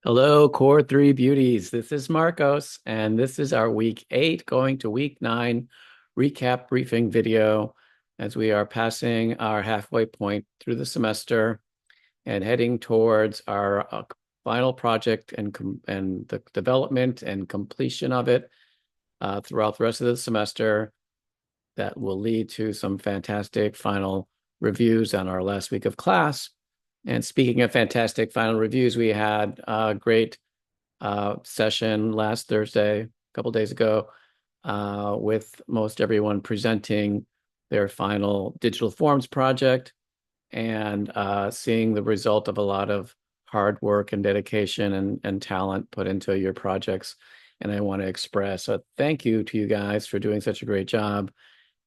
Hello, Core 3 Beauties. This is Marcos, and this is our week 8 going to week 9 recap briefing video as we are passing our halfway point through the semester and heading towards our final project and the development and completion of it throughout the rest of the semester that will lead to some fantastic final reviews on our last week of class. And speaking of fantastic final reviews, we had a great session last Thursday, a couple days ago, with most everyone presenting their final digital forms project and seeing the result of a lot of hard work and dedication and talent put into your projects. And I want to express a thank you to you guys for doing such a great job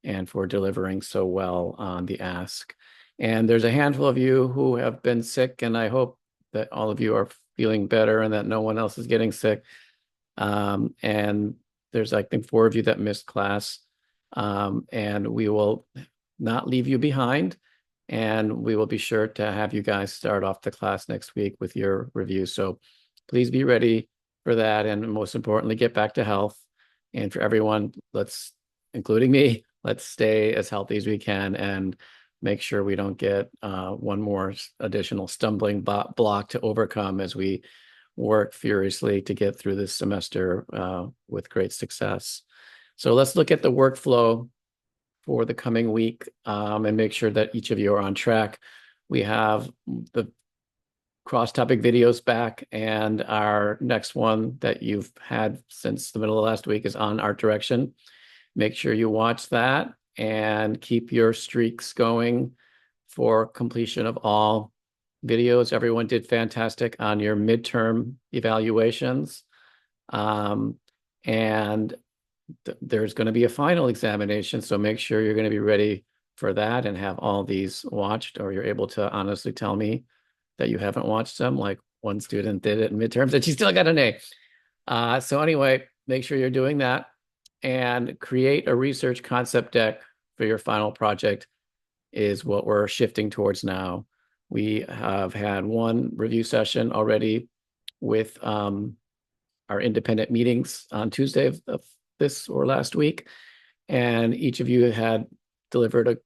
and for delivering so well on the ask. And there's a handful of you who have been sick, and I hope that all of you are feeling better and that no one else is getting sick. And there's, I think, 4 of you that missed class. And we will not leave you behind. And we will be sure to have you guys start off the class next week with your review. So please be ready for that. And most importantly, get back to health. And for everyone, including me, let's stay as healthy as we can and make sure we don't get one more additional stumbling block to overcome as we work furiously to get through this semester with great success. So let's look at the workflow for the coming week and make sure that each of you are on track. We have the cross-topic videos back, and our next one that you've had since the middle of last week is on art direction. Make sure you watch that and keep your streaks going for completion of all videos. Everyone did fantastic on your midterm evaluations. And there's going to be a final examination, so make sure you're going to be ready for that and have all these watched, or you're able to honestly tell me that you haven't watched them. Like one student did it in midterms and she still got an A. So anyway, make sure you're doing that and create a research concept deck for your final project is what we're shifting towards now. We have had one review session already with our independent meetings on Tuesday of this or last week. And each of you had delivered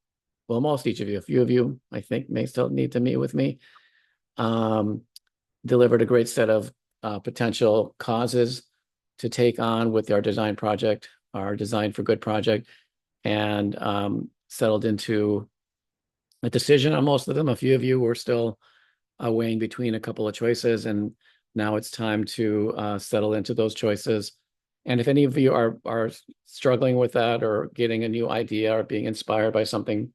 most each of you, a few of you, I think, may still need to meet with me, delivered a great set of potential causes to take on with our design project, our Design for Good project, and settled into a decision on most of them. A few of you were still weighing between a couple of choices, and now it's time to settle into those choices. And if any of you are struggling with that or getting a new idea or being inspired by something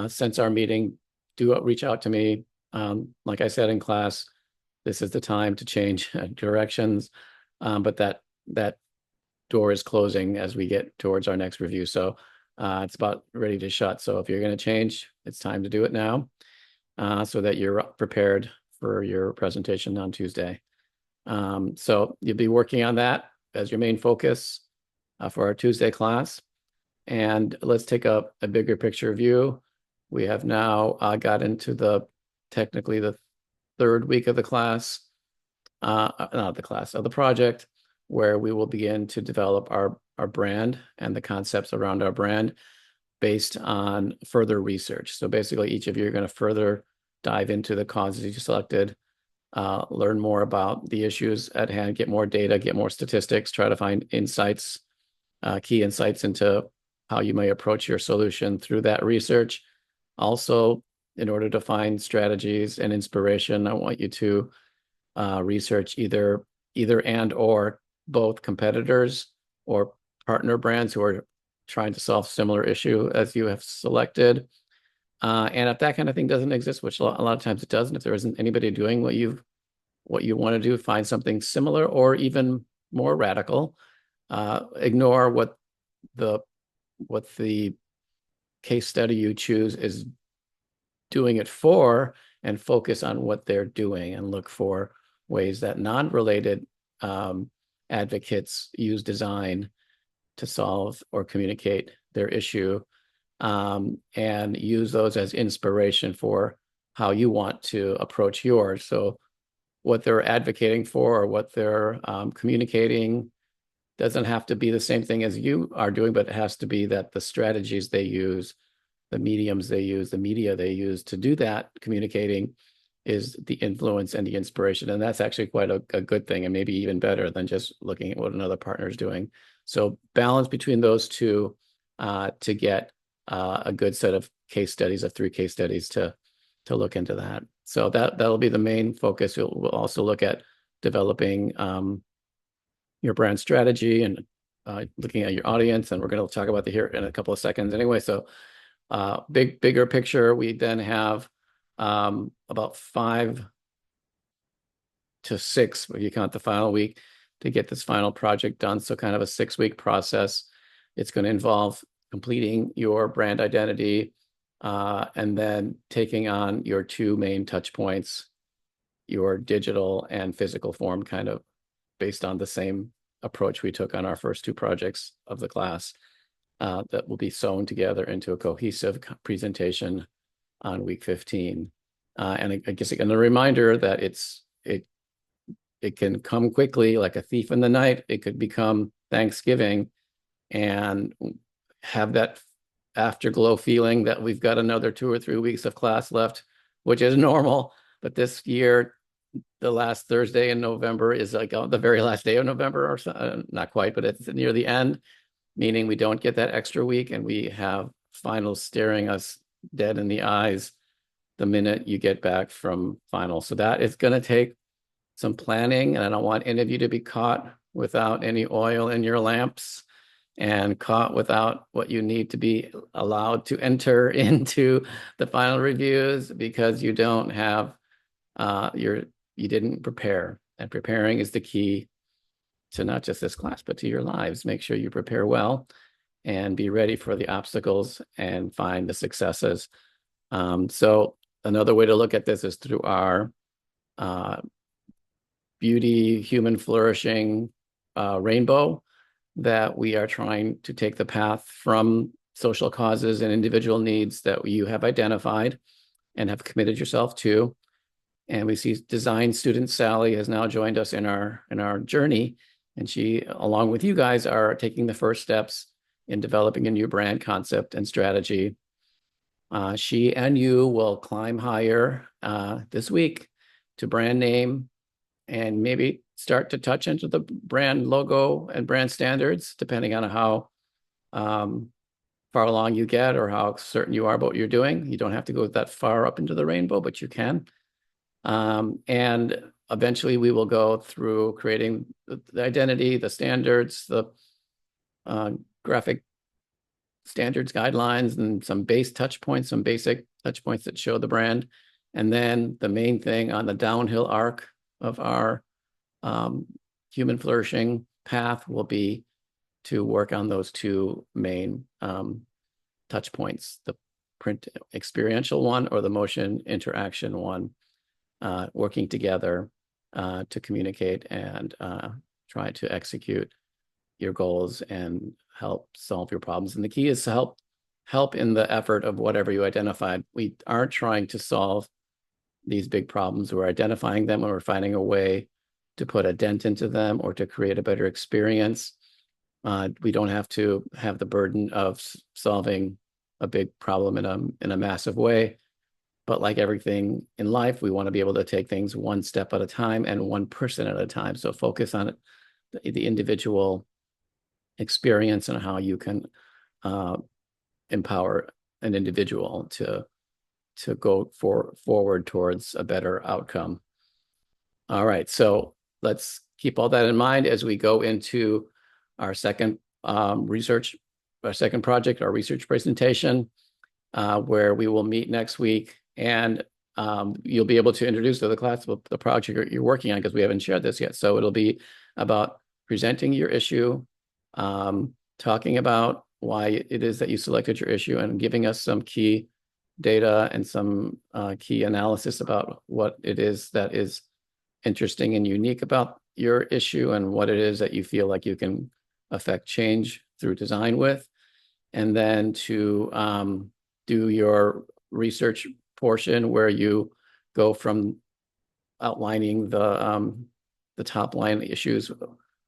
since our meeting, do reach out to me. Like I said in class, this is the time to change directions, but that door is closing as we get towards our next review. So it's about ready to shut. So if you're going to change, it's time to do it now so that you're prepared for your presentation on Tuesday. So you'll be working on that as your main focus for our Tuesday class. And let's take a bigger picture view. We have now got into technically the 3rd week of the class, not the class, of the project, where we will begin to develop our brand and the concepts around our brand based on further research. So basically, each of you are going to further dive into the causes you selected, learn more about the issues at hand, get more data, get more statistics, try to find insights, key insights into how you may approach your solution through that research. Also, in order to find strategies and inspiration, I want you to research either and or both competitors or partner brands who are trying to solve similar issue as you have selected. And if that kind of thing doesn't exist, which a lot of times it doesn't, if there isn't anybody doing what you want to do, find something similar or even more radical. Ignore what the case study you choose is doing it for, and focus on what they're doing and look for ways that non-related advocates use design to solve or communicate their issue, and use those as inspiration for how you want to approach yours. So what they're advocating for or what they're communicating doesn't have to be the same thing as you are doing, but it has to be that the strategies they use, the mediums they use, the media they use to do that communicating is the influence and the inspiration. And that's actually quite a good thing, and maybe even better than just looking at what another partner is doing. So balance between those two to get a good set of case studies, of 3 case studies to look into that. So that'll be the main focus. We'll also look at developing your brand strategy and looking at your audience, and we're going to talk about that here in a couple of seconds anyway. So bigger picture, we then have about 5 to 6, if you count the final week, to get this final project done. So kind of a 6-week process. It's going to involve completing your brand identity and then taking on your 2 main touch points, your digital and physical form, kind of based on the same approach we took on our first 2 projects of the class that will be sewn together into a cohesive presentation on week 15. And I guess again, a reminder that it can come quickly like a thief in the night. It could become Thanksgiving and have that afterglow feeling that we've got another 2 or 3 weeks of class left, which is normal. But this year, the last Thursday in November is like the very last day of November, or so, not quite, but it's near the end, meaning we don't get that extra week, and we have finals staring us dead in the eyes the minute you get back from finals. So that is going to take some planning, and I don't want any of you to be caught without any oil in your lamps and caught without what you need to be allowed to enter into the final reviews because you don't have you didn't prepare. And preparing is the key to not just this class, but to your lives. Make sure you prepare well and be ready for the obstacles and find the successes. So another way to look at this is through our beauty, human flourishing rainbow, that we are trying to take the path from social causes and individual needs that you have identified and have committed yourself to. And we see design student Sally has now joined us in our journey, and she, along with you guys, are taking the first steps in developing a new brand concept and strategy. She and you will climb higher this week to brand name and maybe start to touch into the brand logo and brand standards, depending on how far along you get or how certain you are about what you're doing. You don't have to go that far up into the rainbow, but you can. And eventually we will go through creating the identity, the standards, the graphic standards guidelines, and some base touch points, some basic touch points that show the brand. And then the main thing on the downhill arc of our human flourishing path will be to work on those 2 main touch points, the print experiential one or the motion interaction one, working together to communicate and try to execute your goals and help solve your problems. And the key is to help in the effort of whatever you identified. We aren't trying to solve these big problems. We're identifying them, and we're finding a way to put a dent into them or to create a better experience. We don't have to have the burden of solving a big problem in a massive way. But like everything in life, we want to be able to take things one step at a time and one person at a time. So focus on the individual experience and how you can empower an individual to go forward towards a better outcome. All right, so let's keep all that in mind as we go into our second project, our research presentation, where we will meet next week. And you'll be able to introduce to the class the project you're working on, because we haven't shared this yet. So it'll be about presenting your issue, talking about why it is that you selected your issue, and giving us some key data and some key analysis about what it is that is interesting and unique about your issue and what it is that you feel like you can affect change through design with. And then to do your research portion, where you go from outlining the top line issues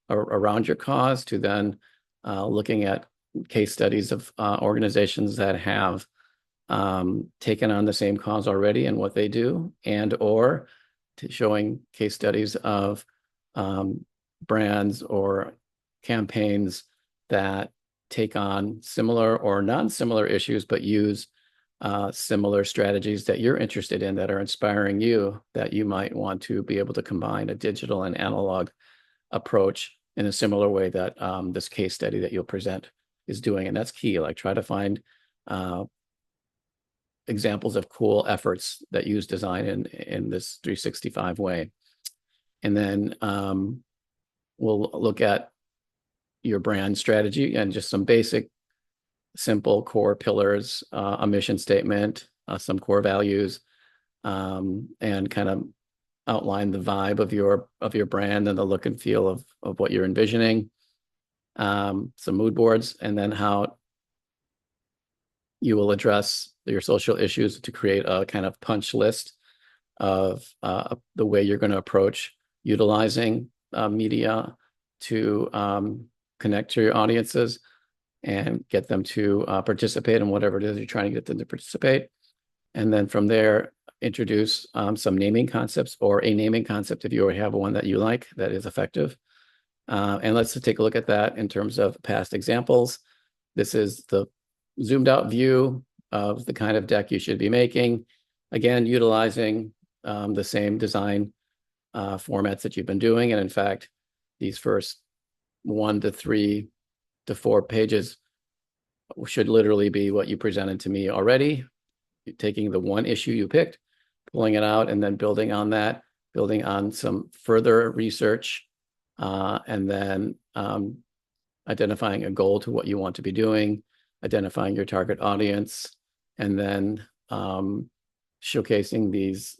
around your cause, to then looking at case studies of organizations that have taken on the same cause already and what they do, and or to showing case studies of brands or campaigns that take on similar or non-similar issues, but use similar strategies that you're interested in, that are inspiring you, that you might want to be able to combine a digital and analog approach in a similar way that this case study that you'll present is doing. And that's key. Like, try to find examples of cool efforts that use design in this 365 way. And then we'll look at your brand strategy and just some basic, simple core pillars, a mission statement, some core values, and kind of outline the vibe of your brand and the look and feel of what you're envisioning. Some mood boards, and then how you will address your social issues to create a kind of punch list of the way you're going to approach utilizing media to connect to your audiences and get them to participate in whatever it is you're trying to get them to participate. And then from there, introduce some naming concepts, or a naming concept if you already have one that you like that is effective. And let's take a look at that in terms of past examples. This is the zoomed out view of the kind of deck you should be making. Again, utilizing the same design formats that you've been doing. And in fact, these first 1 to 3 to 4 pages should literally be what you presented to me already. You're taking the one issue you picked, pulling it out, and then building on that, building on some further research, and then identifying a goal to what you want to be doing, identifying your target audience, and then showcasing these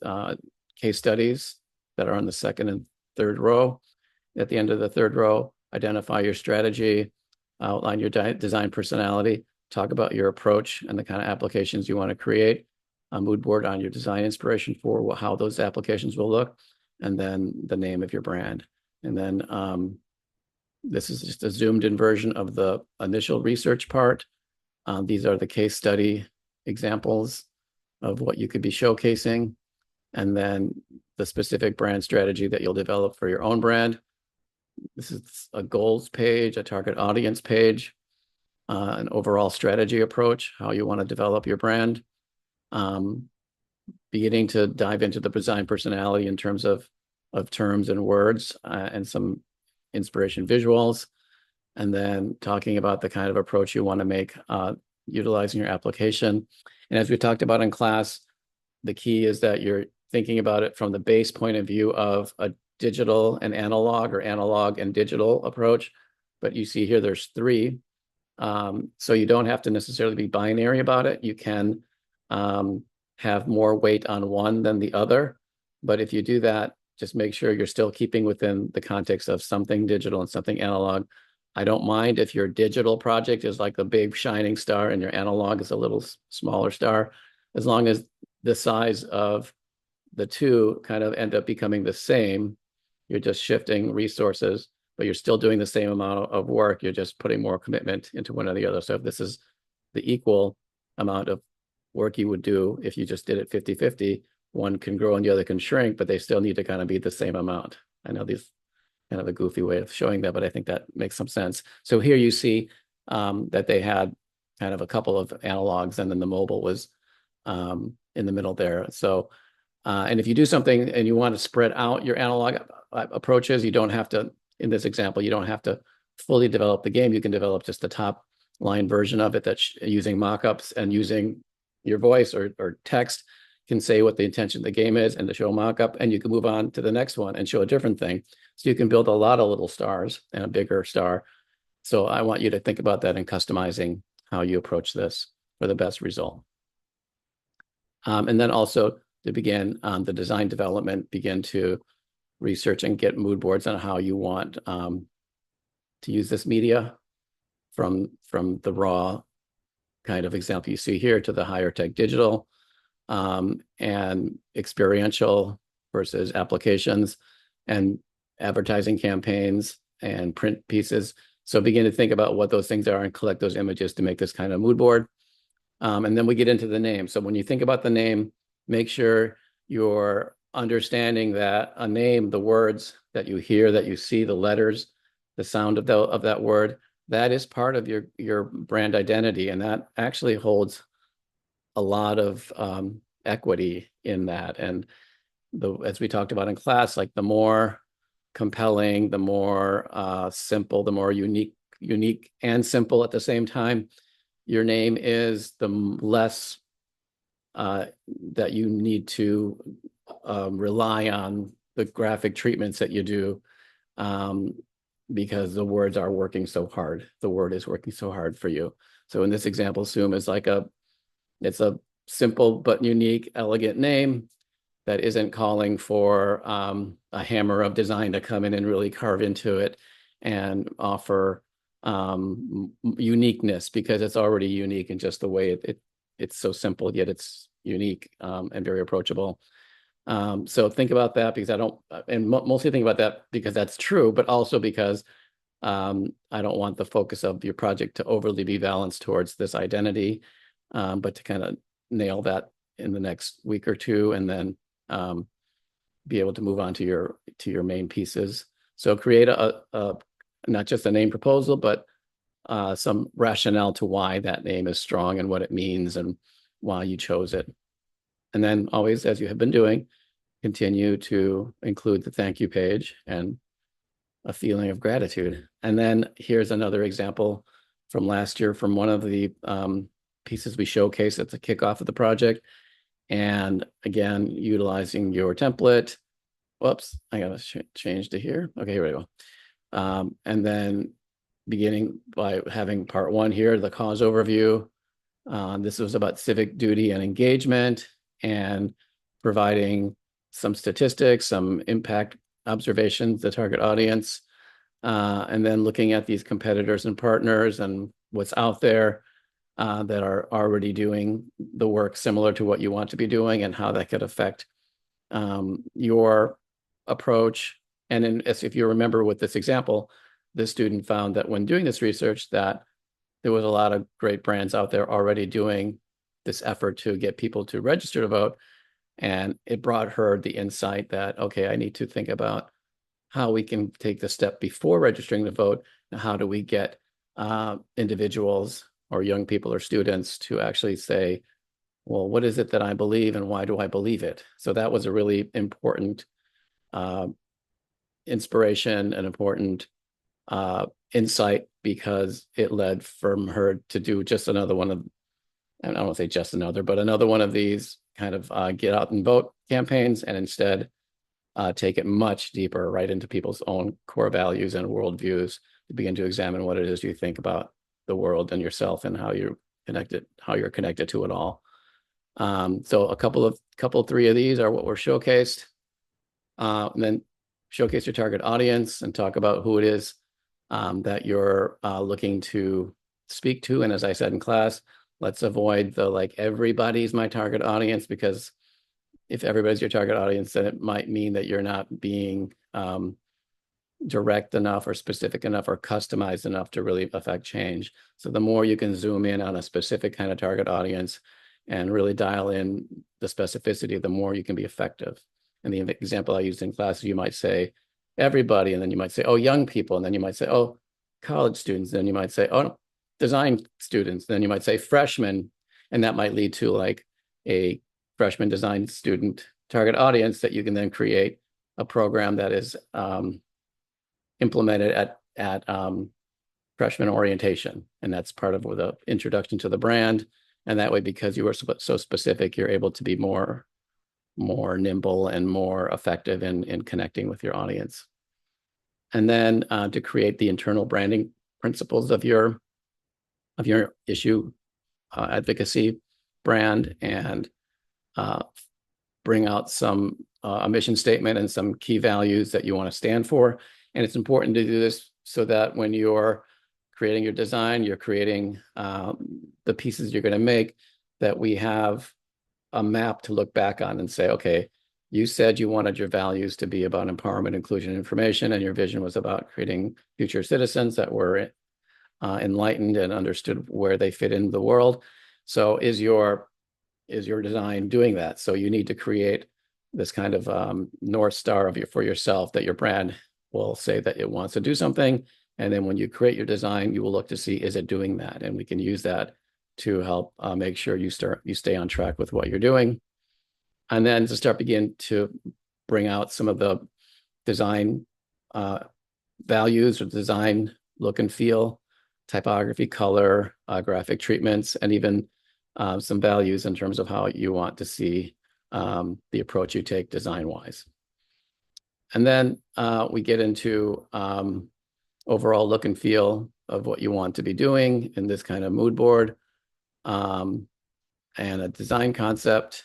case studies that are on the second and third row. At the end of the third row, identify your strategy, outline your design personality, talk about your approach and the kind of applications you want to create, a mood board on your design inspiration for how those applications will look, and then the name of your brand. And then this is just a zoomed in version of the initial research part. These are the case study examples of what you could be showcasing, and then the specific brand strategy that you'll develop for your own brand. This is a goals page, a target audience page, an overall strategy approach, how you want to develop your brand, beginning to dive into the design personality in terms of terms and words, and some inspiration visuals, and then talking about the kind of approach you want to make utilizing your application. And as we talked about in class, the key is that you're thinking about it from the base point of view of a digital and analog, or analog and digital approach. But you see here there's 3. So you don't have to necessarily be binary about it. You can have more weight on one than the other. But if you do that, just make sure you're still keeping within the context of something digital and something analog. I don't mind if your digital project is like a big shining star and your analog is a little smaller star, as long as the size of the two kind of end up becoming the same. You're just shifting resources, but you're still doing the same amount of work. You're just putting more commitment into one or the other. So if this is the equal amount of work you would do if you just did it 50-50, one can grow and the other can shrink, but they still need to kind of be the same amount. I know this kind of a goofy way of showing that, but I think that makes some sense. So here you see that they had kind of a couple of analogs, and then the mobile was in the middle there. So, and if you do something and you want to spread out your analog approaches, you don't have to, in this example, you don't have to fully develop the game. You can develop just the top line version of it that's using mockups, and using your voice or text can say what the intention of the game is and to show a mockup, and you can move on to the next one and show a different thing. So you can build a lot of little stars and a bigger star. So I want you to think about that in customizing how you approach this for the best result. And then also to begin the design development, begin to research and get mood boards on how you want to use this media, from the raw kind of example you see here to the higher tech digital and experiential versus applications and advertising campaigns and print pieces. So begin to think about what those things are and collect those images to make this kind of mood board. And then we get into the name. So when you think about the name, make sure you're understanding that a name, the words that you hear, that you see, the letters, the sound of that word, that is part of your brand identity. And that actually holds a lot of equity in that. And as we talked about in class, like the more compelling, the more simple, the more unique and simple at the same time your name is, the less that you need to rely on the graphic treatments that you do, because the words are working so hard. The word is working so hard for you. So in this example, Zoom is like it's a simple but unique, elegant name that isn't calling for a hammer of design to come in and really carve into it and offer uniqueness, because it's already unique in just the way it's so simple, yet it's unique and very approachable. So think about that, because I don't, and mostly think about that because that's true, but also because I don't want the focus of your project to overly be balanced towards this identity, but to kind of nail that in the next week or two, and then be able to move on to your main pieces. So create a not just a name proposal, but some rationale to why that name is strong and what it means and why you chose it. And then always, as you have been doing, continue to include the thank you page and a feeling of gratitude. And then here's another example from last year from one of the pieces we showcased at the kickoff of the project. And again, utilizing your template. Whoops, I gotta change to here. Okay, here we go. And then beginning by having part one here, the cause overview. This was about civic duty and engagement, and providing some statistics, some impact observations, the target audience, and then looking at these competitors and partners and what's out there that are already doing the work similar to what you want to be doing, and how that could affect your approach. And if you remember with this example, this student found that when doing this research, that there was a lot of great brands out there already doing this effort to get people to register to vote. And it brought her the insight that, okay, I need to think about how we can take the step before registering to vote, and how do we get individuals or young people or students to actually say, well, what is it that I believe and why do I believe it? So that was a really important inspiration, an important insight, because it led from her to do just another one of, I don't want to say just another, but another one of these kind of get out and vote campaigns, and instead take it much deeper right into people's own core values and worldviews, to begin to examine what it is you think about the world and yourself, and how you're connected to it all. So three of these are what were showcased. And then showcase your target audience and talk about who it is that you're looking to speak to. And as I said in class, let's avoid the like everybody's my target audience, because if everybody's your target audience, then it might mean that you're not being direct enough or specific enough or customized enough to really affect change. So the more you can zoom in on a specific kind of target audience and really dial in the specificity, the more you can be effective. And the example I used in class, you might say everybody, and then you might say, oh, young people, and then you might say, oh, college students, and then you might say, oh, design students, and then you might say freshmen, and that might lead to like a freshman design student target audience that you can then create a program that is implemented at freshman orientation. And that's part of the introduction to the brand. And that way, because you are so specific, you're able to be more nimble and more effective in connecting with your audience. And then to create the internal branding principles of your issue advocacy brand, and bring out a mission statement and some key values that you want to stand for. And it's important to do this so that when you're creating your design, you're creating the pieces you're going to make, that we have a map to look back on and say, okay, you said you wanted your values to be about empowerment, inclusion, and information, and your vision was about creating future citizens that were enlightened and understood where they fit into the world. So is your design doing that? So you need to create this kind of North Star for yourself, that your brand will say that it wants to do something. And then when you create your design, you will look to see, is it doing that? And we can use that to help make sure you stay on track with what you're doing. And then to begin to bring out some of the design values or design look and feel, typography, color, graphic treatments, and even some values in terms of how you want to see the approach you take design-wise. And then we get into overall look and feel of what you want to be doing in this kind of mood board, and a design concept.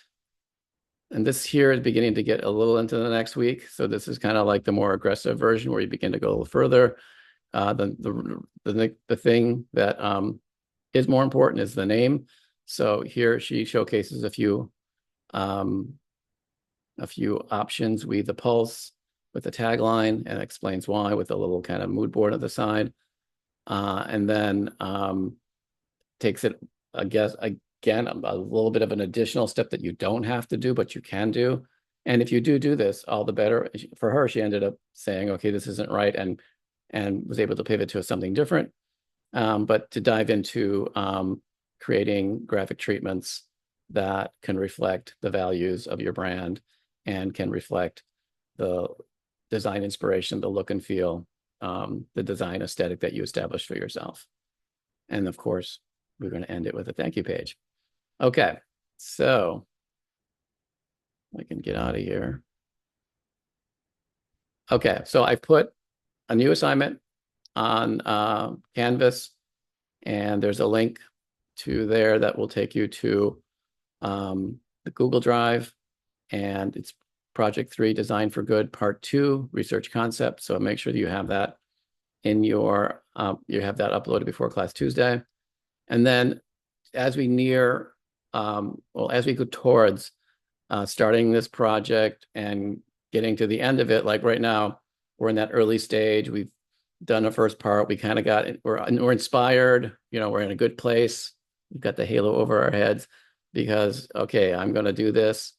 And this here is beginning to get a little into the next week. So this is kind of like the more aggressive version where you begin to go a little further. The thing that is more important is the name. So here she showcases a few options. We the pulse with the tagline, and explains why with a little kind of mood board at the side, and then takes it, I guess, again, a little bit of an additional step that you don't have to do, but you can do. And if you do this, all the better. For her, she ended up saying, okay, this isn't right, and was able to pivot to something different. But to dive into creating graphic treatments that can reflect the values of your brand and can reflect the design inspiration, the look and feel, the design aesthetic that you established for yourself. And of course, we're going to end it with a thank you page. Okay, so I can get out of here. Okay, so I put a new assignment on Canvas, and there's a link to there that will take you to the Google Drive, and it's Project 3, Design for Good, Part 2, Research Concept. So make sure that you have that in your, you have that uploaded before Class Tuesday. And then as we near, as we go towards starting this project and getting to the end of it, like right now, we're in that early stage. We've done the first part. We kind of got it. We're inspired. We're in a good place. We've got the halo over our heads because, okay, I'm going to do this.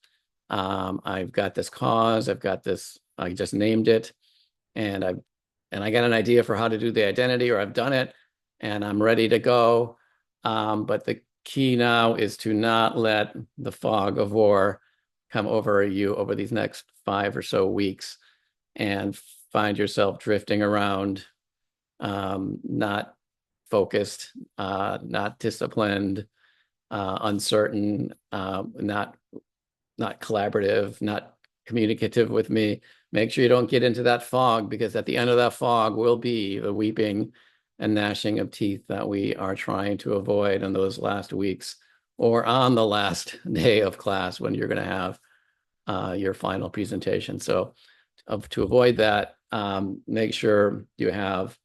I've got this cause. I've got this. I just named it, and I got an idea for how to do the identity, or I've done it, and I'm ready to go. But the key now is to not let the fog of war come over you over these next 5 or so weeks and find yourself drifting around, not focused, not disciplined, uncertain, not collaborative, not communicative with me. Make sure you don't get into that fog, because at the end of that fog will be the weeping and gnashing of teeth that we are trying to avoid in those last weeks, or on the last day of class when you're going to have your final presentation. So to avoid that, make sure you have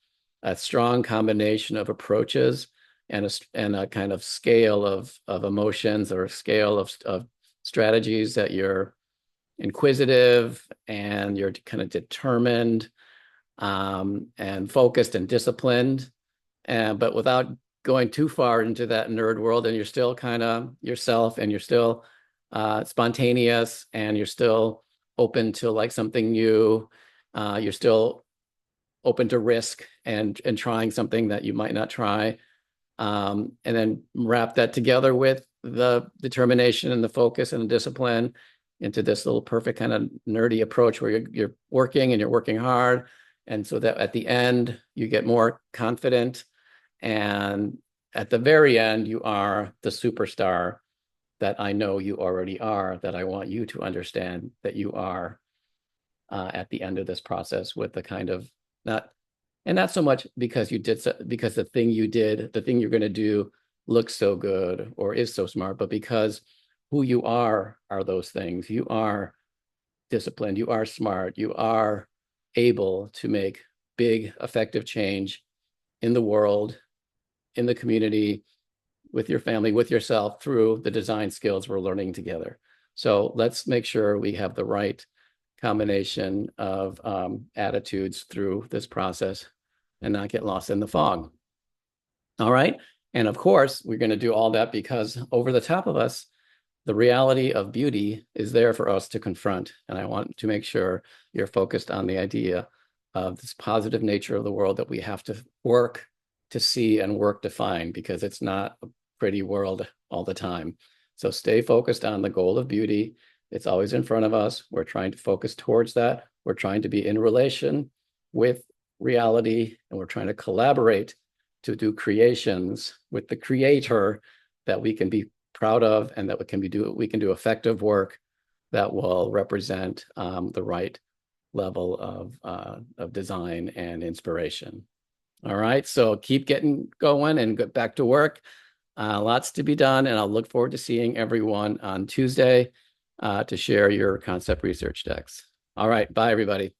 a strong combination of approaches and a kind of scale of emotions, or a scale of strategies, that you're inquisitive and you're kind of determined, and focused and disciplined, but without going too far into that nerd world, and you're still kind of yourself, and you're still spontaneous, and you're still open to like something new. You're still open to risk and trying something that you might not try. And then wrap that together with the determination and the focus and the discipline into this little perfect kind of nerdy approach where you're working and you're working hard. And so that at the end, you get more confident. And at the very end, you are the superstar that I know you already are, that I want you to understand that you are at the end of this process, with the kind of not so much because because the thing you did, the thing you're going to do looks so good or is so smart, but because who you are those things. You are disciplined, you are smart, you are able to make big, effective change in the world, in the community, with your family, with yourself, through the design skills we're learning together. So let's make sure we have the right combination of attitudes through this process and not get lost in the fog. All right. And of course, we're going to do all that because over the top of us, the reality of beauty is there for us to confront. And I want to make sure you're focused on the idea of this positive nature of the world that we have to work to see and work to find, because it's not a pretty world all the time. So stay focused on the goal of beauty. It's always in front of us. We're trying to focus towards that. We're trying to be in relation with reality, and we're trying to collaborate to do creations with the creator that we can be proud of, and that we can do effective work that will represent the right level of design and inspiration. All right, so keep getting going and get back to work. Lots to be done, and I'll look forward to seeing everyone on Tuesday to share your concept research decks. All right, bye everybody.